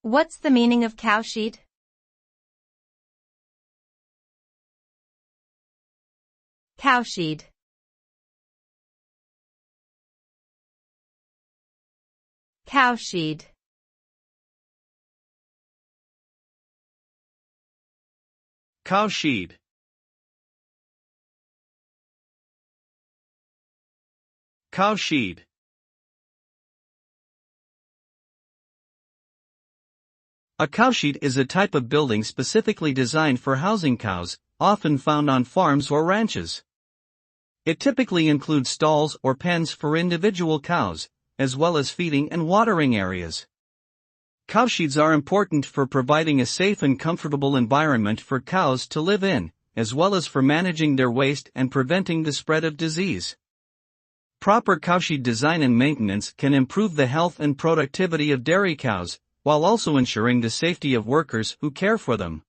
What's the meaning of cowshed? Cowshed. Cowshed. Cowshed. Cowshed. A cowshed is a type of building specifically designed for housing cows, often found on farms or ranches. It typically includes stalls or pens for individual cows, as well as feeding and watering areas. Cowsheds are important for providing a safe and comfortable environment for cows to live in, as well as for managing their waste and preventing the spread of disease. Proper cowshed design and maintenance can improve the health and productivity of dairy cows, while also ensuring the safety of workers who care for them.